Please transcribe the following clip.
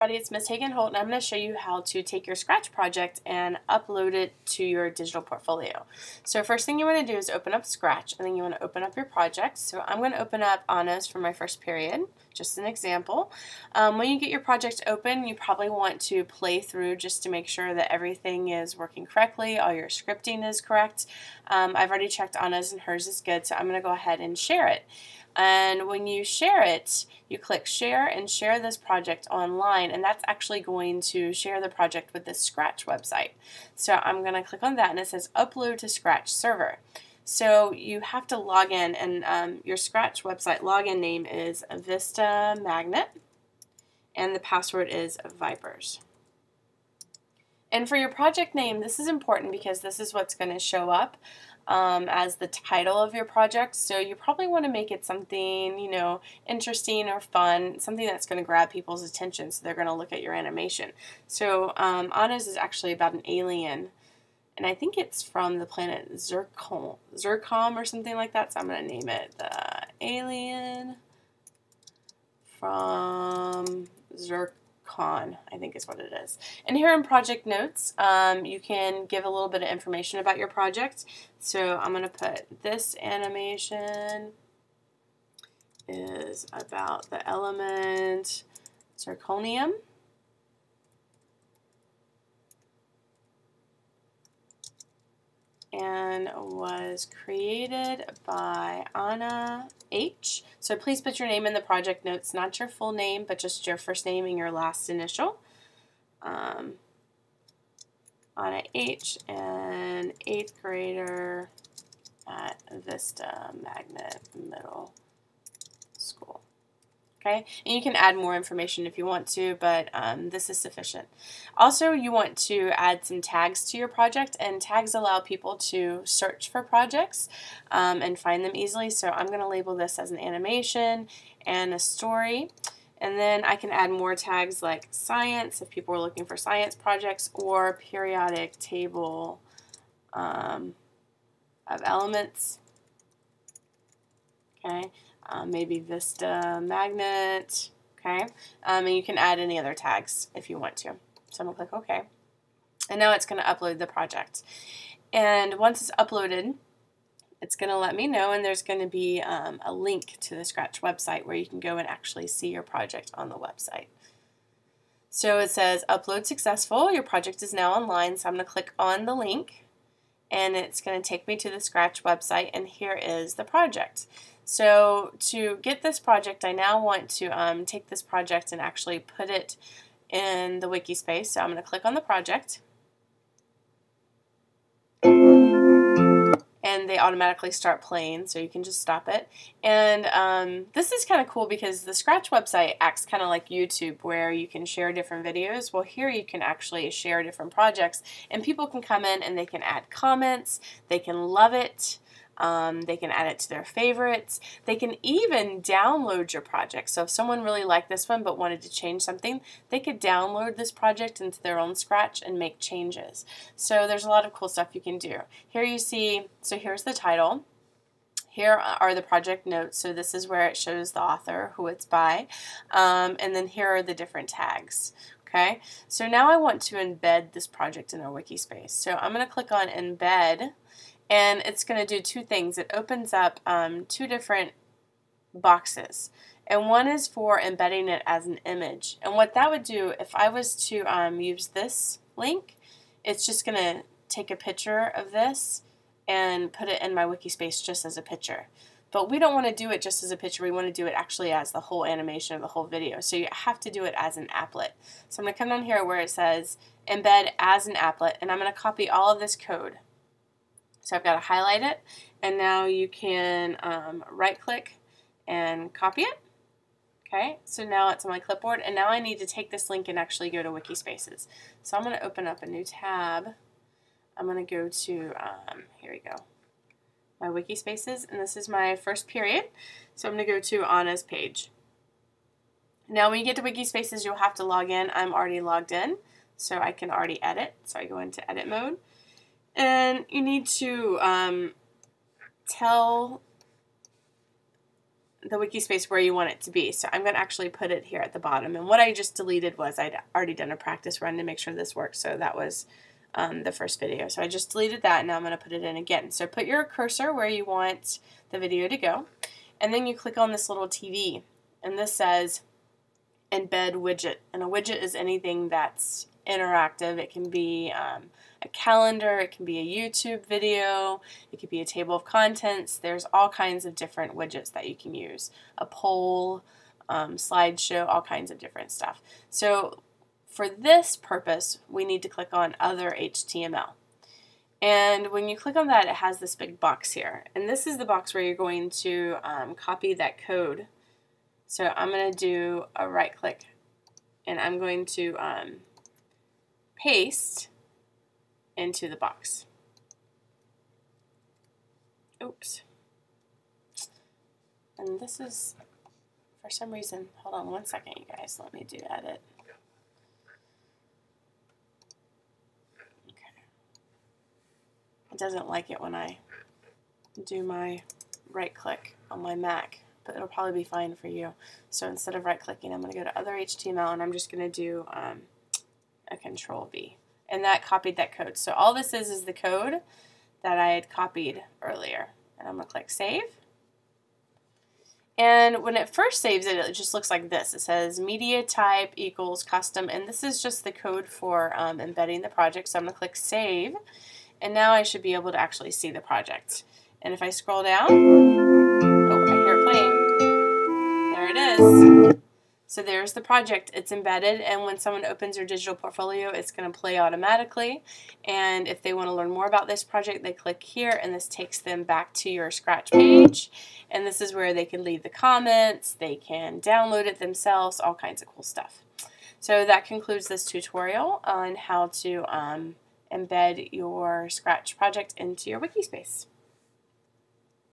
Everybody, it's Miss Hagen Holt, and I'm going to show you how to take your Scratch project and upload it to your digital portfolio. So first thing you want to do is open up Scratch, and then you want to open up your project. So I'm going to open up Anna's for my first period, just an example. When you get your project open, you probably want to play through just to make sure that everything is working correctly, all your scripting is correct. I've already checked Anna's and hers is good, so I'm going to go ahead and share it. And when you share it, you click share and share this project online, and that's actually going to share the project with the Scratch website. So I'm going to click on that, and it says upload to Scratch server. So you have to log in, and your Scratch website login name is Vista Magnet, and the password is Vipers. And for your project name, this is important because this is what's going to show up as the title of your project. So you probably want to make it something, interesting or fun, something that's going to grab people's attention so they're going to look at your animation. So Anna's is actually about an alien, and I think it's from the planet Zircom or something like that. So I'm going to name it the Alien from Zircon, I think is what it is. And here in project notes, you can give a little bit of information about your project. So I'm going to put this animation is about the element zirconium. And was created by Anna H. So please put your name in the project notes, not your full name, but just your first name and your last initial. Anna H. and 8th grader at Vista Magnet Middle School. Okay, and you can add more information if you want to, but this is sufficient. Also, you want to add some tags to your project, and tags allow people to search for projects and find them easily. So I'm going to label this as an animation and a story, and then I can add more tags like science if people are looking for science projects, or periodic table of elements. Okay. Maybe Vista Magnet, okay? And you can add any other tags if you want to. So I'm going to click OK. And now it's going to upload the project. And once it's uploaded, it's going to let me know, and there's going to be a link to the Scratch website where you can go and actually see your project on the website. So it says upload successful. Your project is now online. So I'm going to click on the link, and it's going to take me to the Scratch website, and here is the project. So to get this project, I now want to take this project and actually put it in the Wikispace. So I'm going to click on the project, and they automatically start playing, so you can just stop it. And this is kind of cool because the Scratch website acts kind of like YouTube, where you can share different videos. Well, here you can actually share different projects, and people can come in and they can add comments, they can love it. They can add it to their favorites. They can even download your project. So if someone really liked this one but wanted to change something, they could download this project into their own Scratch and make changes. So there's a lot of cool stuff you can do. Here you see, so here's the title. Here are the project notes. So this is where it shows the author, who it's by. And then here are the different tags. Okay, so now I want to embed this project in our Wikispace. So I'm going to click on Embed. And it's going to do two things. It opens up two different boxes. And one is for embedding it as an image. And what that would do, if I was to use this link, it's just going to take a picture of this and put it in my Wikispace just as a picture. But we don't want to do it just as a picture. We want to do it actually as the whole animation of the whole video. So you have to do it as an applet. So I'm going to come down here where it says embed as an applet, and I'm going to copy all of this code. So I've got to highlight it, and now you can right click and copy it. Okay, so now it's on my clipboard, and now I need to take this link and actually go to Wikispaces. So I'm going to open up a new tab. I'm going to go to, here we go, my Wikispaces, and this is my first period. So I'm going to go to Anna's page. Now when you get to Wikispaces, you'll have to log in. I'm already logged in, so I can already edit. So I go into edit mode. And you need to tell the Wikispace where you want it to be. So I'm going to actually put it here at the bottom. And what I just deleted was I'd already done a practice run to make sure this works. So that was the first video. So I just deleted that, and now I'm going to put it in again. So put your cursor where you want the video to go, and then you click on this little TV, and this says embed widget. And a widget is anything that's interactive. It can be a calendar, it can be a YouTube video, it could be a table of contents. There's all kinds of different widgets that you can use. A poll, slideshow, all kinds of different stuff. So for this purpose, we need to click on Other HTML. And when you click on that, it has this big box here. And this is the box where you're going to copy that code. So I'm going to do a right click, and I'm going to paste into the box. Oops. And this is, for some reason, hold on one second, you guys. Let me do edit. Okay. It doesn't like it when I do my right click on my Mac, but it'll probably be fine for you. So instead of right clicking, I'm going to go to Other HTML, and I'm just going to do a Control V. And that copied that code. So all this is the code that I had copied earlier. And I'm going to click Save. And when it first saves it, it just looks like this. It says media type equals custom, and this is just the code for embedding the project. So I'm going to click Save, and now I should be able to actually see the project. And if I scroll down, oh, I hear it playing. There it is. So there's the project. It's embedded, and when someone opens your digital portfolio, it's going to play automatically. And if they want to learn more about this project, they click here, and this takes them back to your Scratch page. And this is where they can leave the comments, they can download it themselves, all kinds of cool stuff. So that concludes this tutorial on how to embed your Scratch project into your Wikispace.